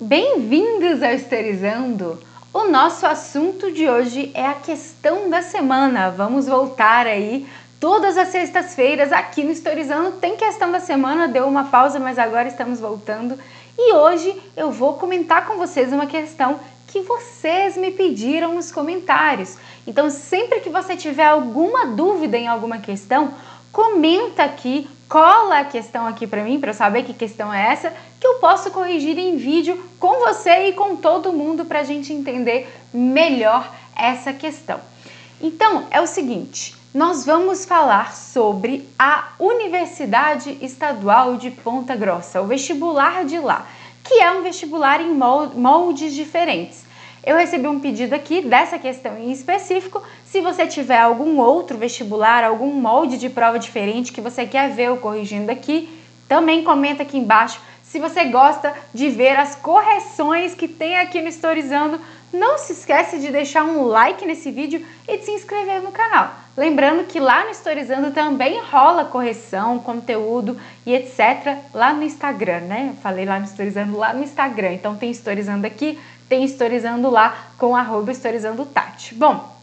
Bem-vindos ao Historizando! O nosso assunto de hoje é a questão da semana. Vamos voltar aí todas as sextas-feiras aqui no Historizando. Tem questão da semana, deu uma pausa, mas agora estamos voltando. E hoje eu vou comentar com vocês uma questão que vocês me pediram nos comentários. Então, sempre que você tiver alguma dúvida em alguma questão, comenta aqui, cola a questão aqui para mim, para eu saber que questão é essa, que eu posso corrigir em vídeo com você e com todo mundo para a gente entender melhor essa questão. Então, é o seguinte, nós vamos falar sobre a Universidade Estadual de Ponta Grossa, o vestibular de lá, que é um vestibular em moldes diferentes. Eu recebi um pedido aqui dessa questão em específico. Se você tiver algum outro vestibular, algum molde de prova diferente que você quer ver eu corrigindo aqui, também comenta aqui embaixo. Se você gosta de ver as correções que tem aqui no Historizando, não se esquece de deixar um like nesse vídeo e de se inscrever no canal. Lembrando que lá no Historizando também rola correção, conteúdo e etc. lá no Instagram, né? Eu falei lá no Historizando, lá no Instagram. Então tem Historizando aqui, tem Historizando lá com @historizandotati. Bom,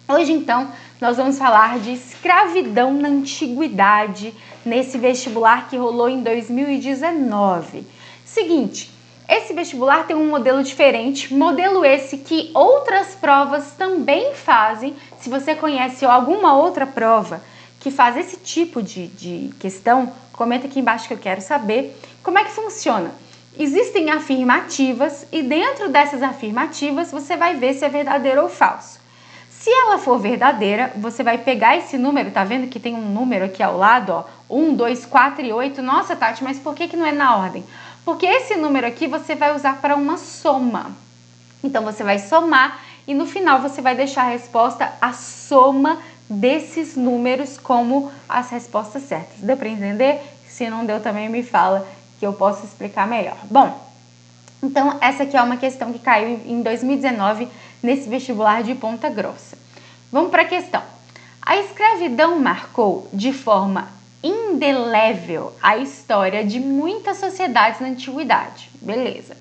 hoje então nós vamos falar de escravidão na antiguidade nesse vestibular que rolou em 2019. Seguinte, esse vestibular tem um modelo diferente, modelo esse que outras provas também fazem. Se você conhece alguma outra prova que faz esse tipo de questão, comenta aqui embaixo que eu quero saber como é que funciona. Existem afirmativas e dentro dessas afirmativas você vai ver se é verdadeiro ou falso. Se ela for verdadeira, você vai pegar esse número, tá vendo que tem um número aqui ao lado, ó, 1, 2, 4 e 8. Nossa, Tati, mas por que não é na ordem? Porque esse número aqui você vai usar para uma soma. Então você vai somar e no final você vai deixar a resposta, a soma desses números como as respostas certas. Deu para entender? Se não deu, também me fala que eu posso explicar melhor. Bom, então essa aqui é uma questão que caiu em 2019 nesse vestibular de Ponta Grossa. Vamos para a questão. A escravidão marcou de forma indelével a história de muitas sociedades na antiguidade. Beleza.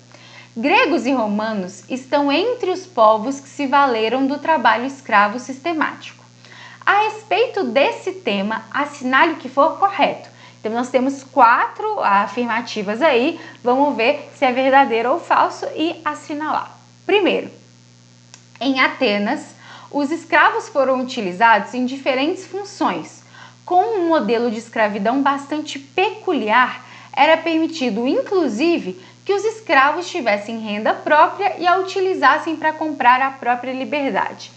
Gregos e romanos estão entre os povos que se valeram do trabalho escravo sistemático. A respeito desse tema, assinale o que for correto. Então, nós temos 4 afirmativas aí, vamos ver se é verdadeiro ou falso e assinalar. Primeiro, em Atenas, os escravos foram utilizados em diferentes funções. Com um modelo de escravidão bastante peculiar, era permitido, inclusive, que os escravos tivessem renda própria e a utilizassem para comprar a própria liberdade.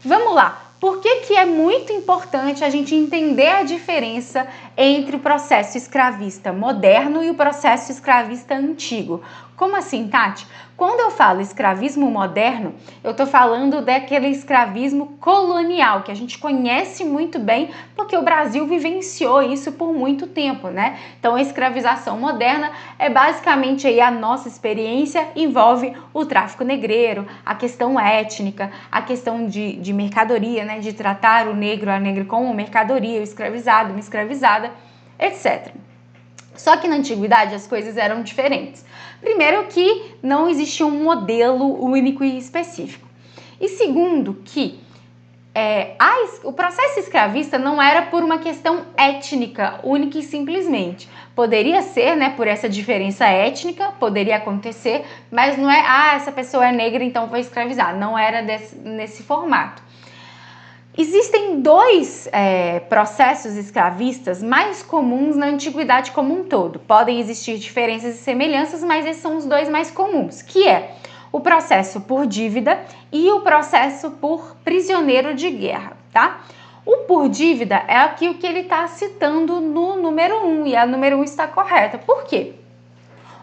Vamos lá! Por que é muito importante a gente entender a diferença entre o processo escravista moderno e o processo escravista antigo? Como assim, Tati? Quando eu falo escravismo moderno, eu estou falando daquele escravismo colonial, que a gente conhece muito bem, porque o Brasil vivenciou isso por muito tempo, né? Então, a escravização moderna é basicamente aí a nossa experiência, envolve o tráfico negreiro, a questão étnica, a questão de mercadoria, né? De tratar o negro, a negra como mercadoria, o escravizado, uma escravizada, etc. Só que na antiguidade as coisas eram diferentes. Primeiro que não existia um modelo único e específico. E segundo que o processo escravista não era por uma questão étnica, única e simplesmente. Poderia ser, né, por essa diferença étnica, poderia acontecer, mas não é, essa pessoa é negra, então vou escravizar. Não era nesse formato. Existem 2 processos escravistas mais comuns na antiguidade como um todo. Podem existir diferenças e semelhanças, mas esses são os 2 mais comuns, que é o processo por dívida e o processo por prisioneiro de guerra, tá? O por dívida é aqui o que ele está citando no número 1, e a número 1 está correta. Por quê?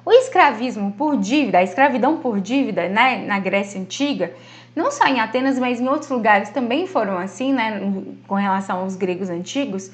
O escravismo por dívida, a escravidão por dívida, né, na Grécia Antiga, não só em Atenas, mas em outros lugares também foram assim, né, com relação aos gregos antigos,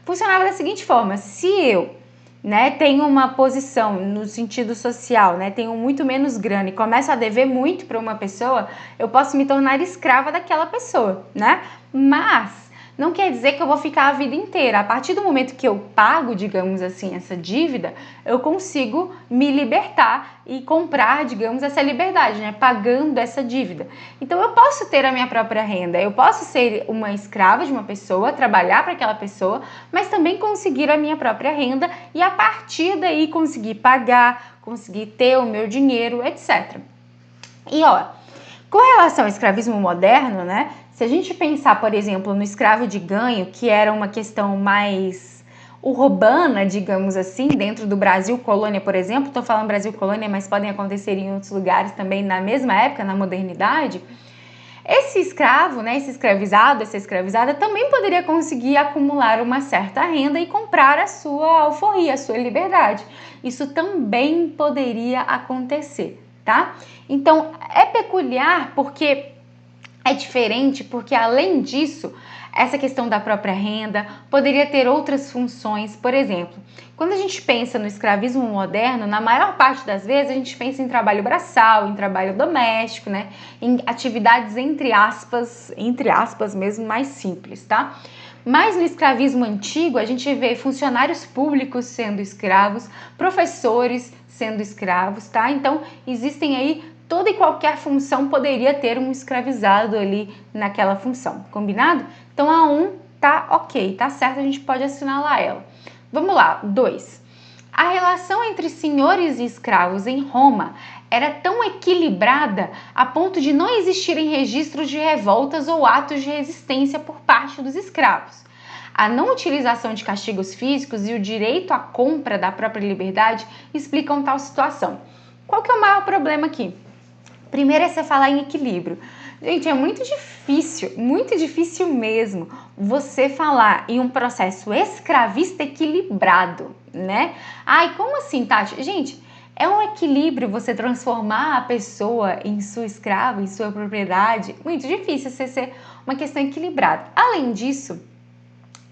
funcionava da seguinte forma: se eu, né, tenho uma posição no sentido social, né, tenho muito menos grana e começo a dever muito para uma pessoa, eu posso me tornar escrava daquela pessoa, né? Mas não quer dizer que eu vou ficar a vida inteira. A partir do momento que eu pago, digamos assim, essa dívida, eu consigo me libertar e comprar, digamos, essa liberdade, né? Pagando essa dívida. Então eu posso ter a minha própria renda, eu posso ser uma escrava de uma pessoa, trabalhar para aquela pessoa, mas também conseguir a minha própria renda e a partir daí conseguir pagar, conseguir ter o meu dinheiro, etc. E ó, com relação ao escravismo moderno, né? Se a gente pensar, por exemplo, no escravo de ganho, que era uma questão mais urbana, digamos assim, dentro do Brasil colônia, por exemplo, estou falando Brasil colônia, mas podem acontecer em outros lugares também na mesma época, na modernidade, esse escravo, né, esse escravizado, essa escravizada também poderia conseguir acumular uma certa renda e comprar a sua alforria, a sua liberdade. Isso também poderia acontecer, tá? Então, é peculiar porque é diferente, porque além disso, essa questão da própria renda poderia ter outras funções. Por exemplo, quando a gente pensa no escravismo moderno, na maior parte das vezes a gente pensa em trabalho braçal, em trabalho doméstico, né? Em atividades entre aspas mesmo, mais simples, tá? Mas no escravismo antigo, a gente vê funcionários públicos sendo escravos, professores sendo escravos, tá? Então, existem aí toda e qualquer função poderia ter um escravizado ali naquela função, combinado? Então a 1 tá ok, tá certo, a gente pode assinalar ela. Vamos lá, 2. A relação entre senhores e escravos em Roma era tão equilibrada a ponto de não existirem registros de revoltas ou atos de resistência por parte dos escravos. A não utilização de castigos físicos e o direito à compra da própria liberdade explicam tal situação. Qual que é o maior problema aqui? Primeiro é você falar em equilíbrio. Gente, é muito difícil mesmo você falar em um processo escravista equilibrado, né? Ai, como assim, Tati? Gente, é um equilíbrio você transformar a pessoa em sua escrava, em sua propriedade. Muito difícil você ser uma questão equilibrada. Além disso,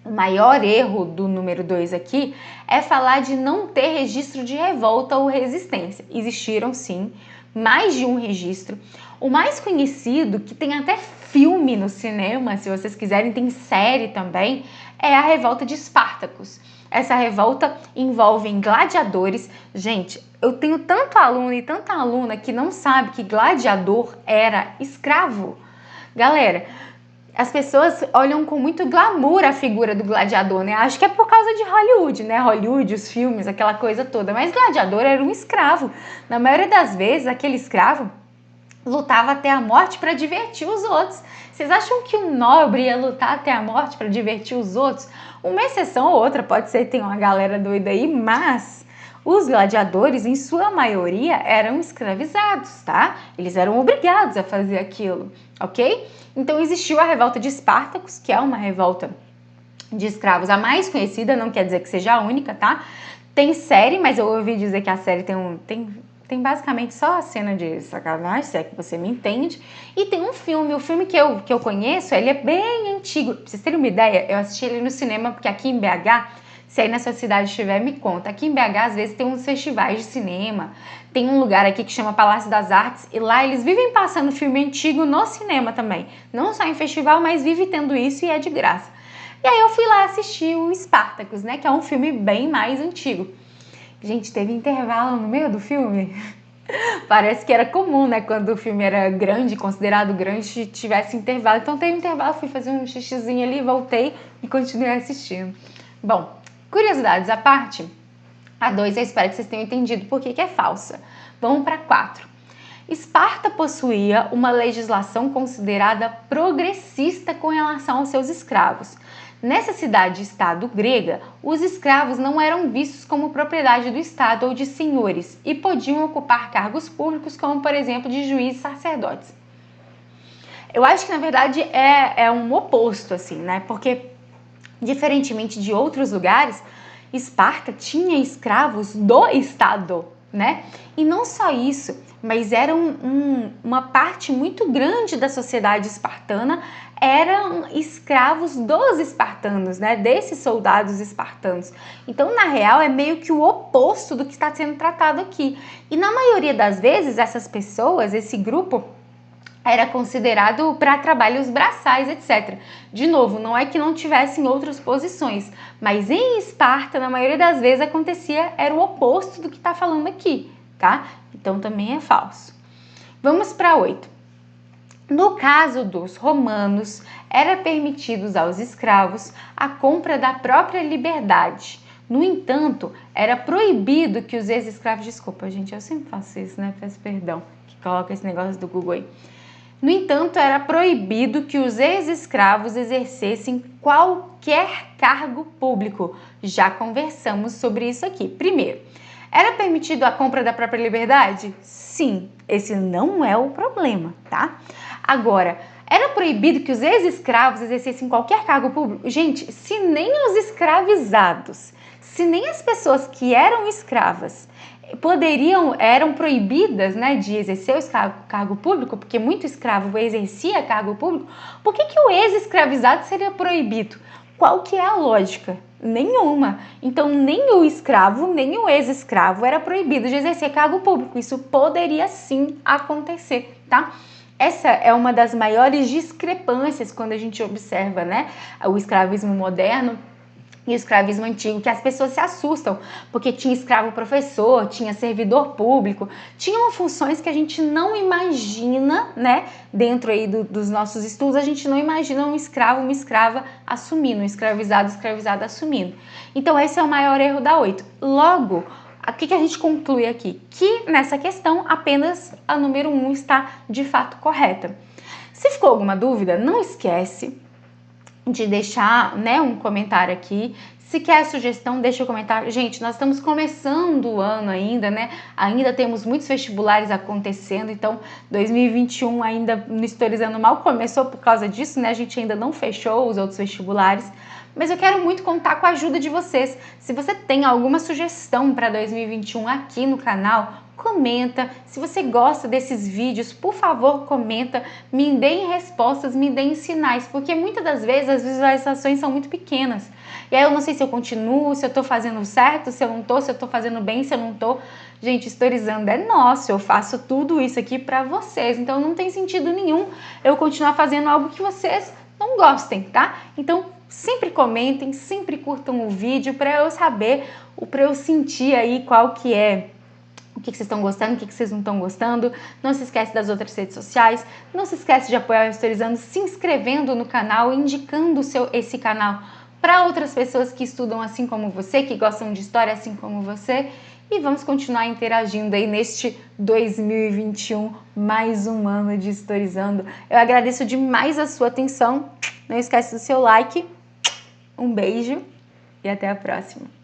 o maior erro do número 2 aqui é falar de não ter registro de revolta ou resistência. Existiram sim, mais de um registro. O mais conhecido, que tem até filme no cinema, se vocês quiserem, tem série também, é a Revolta de Espartacus. Essa revolta envolve gladiadores. Gente, eu tenho tanto aluno e tanta aluna que não sabe que gladiador era escravo. Galera, as pessoas olham com muito glamour a figura do gladiador, né? Acho que é por causa de Hollywood, né? Hollywood, os filmes, aquela coisa toda. Mas gladiador era um escravo. Na maioria das vezes, aquele escravo lutava até a morte para divertir os outros. Vocês acham que um nobre ia lutar até a morte para divertir os outros? Uma exceção ou outra, pode ser que tenha uma galera doida aí, mas os gladiadores, em sua maioria, eram escravizados, tá? Eles eram obrigados a fazer aquilo, ok? Então existiu a revolta de Espartacus, que é uma revolta de escravos a mais conhecida, não quer dizer que seja a única, tá? Tem série, mas eu ouvi dizer que a série tem basicamente só a cena de sacanagem, se é que você me entende. E tem um filme, o filme que eu conheço, ele é bem antigo. Pra vocês terem uma ideia, eu assisti ele no cinema, porque aqui em BH, se aí na sua cidade estiver, me conta. Aqui em BH, às vezes, tem uns festivais de cinema. Tem um lugar aqui que chama Palácio das Artes, e lá eles vivem passando filme antigo no cinema também. Não só em festival, mas vive tendo isso e é de graça. E aí eu fui lá assistir o Spartacus, né, que é um filme bem mais antigo. Gente, teve intervalo no meio do filme. Parece que era comum, né? Quando o filme era grande, considerado grande, tivesse intervalo. Então teve intervalo, fui fazer um xixizinho ali, voltei e continuei assistindo. Bom, curiosidades à parte, a 2 eu espero que vocês tenham entendido por que é falsa. Vamos para 4. Esparta possuía uma legislação considerada progressista com relação aos seus escravos. Nessa cidade-estado grega, os escravos não eram vistos como propriedade do Estado ou de senhores e podiam ocupar cargos públicos, como, por exemplo, de juízes e sacerdotes. Eu acho que, na verdade, é um oposto, assim, né? Porque, diferentemente de outros lugares, Esparta tinha escravos do Estado, né? E não só isso, mas era uma parte muito grande da sociedade espartana eram escravos dos espartanos, né? Desses soldados espartanos. Então, na real, é meio que o oposto do que está sendo tratado aqui. E na maioria das vezes, essas pessoas, esse grupo, era considerado para trabalhos braçais, etc. De novo, não é que não tivessem outras posições, mas em Esparta, na maioria das vezes, acontecia, era o oposto do que está falando aqui, tá? Então também é falso. Vamos para 8. No caso dos romanos, era permitido aos escravos a compra da própria liberdade. No entanto, era proibido que os ex-escravos... Desculpa, gente, eu sempre faço isso, né? Peço perdão, que coloca esse negócio do Google aí. No entanto, era proibido que os ex-escravos exercessem qualquer cargo público. Já conversamos sobre isso aqui. Primeiro, era permitido a compra da própria liberdade? Sim, esse não é o problema, tá? Agora, era proibido que os ex-escravos exercessem qualquer cargo público? Gente, se nem os escravizados, se nem as pessoas que eram escravas eram proibidas, né, de exercer o cargo público, porque muito escravo exercia cargo público, por que o ex-escravizado seria proibido? Qual que é a lógica? Nenhuma. Então, nem o escravo, nem o ex-escravo era proibido de exercer cargo público. Isso poderia sim acontecer, tá? Essa é uma das maiores discrepâncias quando a gente observa, né, o escravismo moderno e o escravismo antigo, que as pessoas se assustam, porque tinha escravo professor, tinha servidor público, tinham funções que a gente não imagina, né, dentro aí dos nossos estudos, a gente não imagina um escravo, uma escrava assumindo, um escravizado assumindo. Então esse é o maior erro da 8. Logo, o que a gente conclui aqui? Que nessa questão apenas a número 1 está de fato correta. Se ficou alguma dúvida, não esquece de deixar, né, um comentário aqui. Se quer sugestão, deixa o comentário. Gente, nós estamos começando o ano ainda, né? Ainda temos muitos vestibulares acontecendo, então 2021 ainda no Historizando mal começou por causa disso, né? A gente ainda não fechou os outros vestibulares, mas eu quero muito contar com a ajuda de vocês. Se você tem alguma sugestão para 2021 aqui no canal, comenta. Se você gosta desses vídeos, por favor, comenta, me deem respostas, me deem sinais, porque muitas das vezes as visualizações são muito pequenas. E aí eu não sei se eu continuo, se eu tô fazendo certo, se eu não tô, se eu tô fazendo bem, se eu não tô. Gente, Historizando é nosso, eu faço tudo isso aqui para vocês, então não tem sentido nenhum eu continuar fazendo algo que vocês não gostem, tá? Então sempre comentem, sempre curtam o vídeo para eu saber, para eu sentir aí qual que é, o que vocês estão gostando, o que vocês não estão gostando. Não se esquece das outras redes sociais, não se esquece de apoiar o Historizando se inscrevendo no canal, indicando esse canal para outras pessoas que estudam assim como você, que gostam de história assim como você. E vamos continuar interagindo aí neste 2021, mais um ano de Historizando. Eu agradeço demais a sua atenção, não esquece do seu like, um beijo e até a próxima.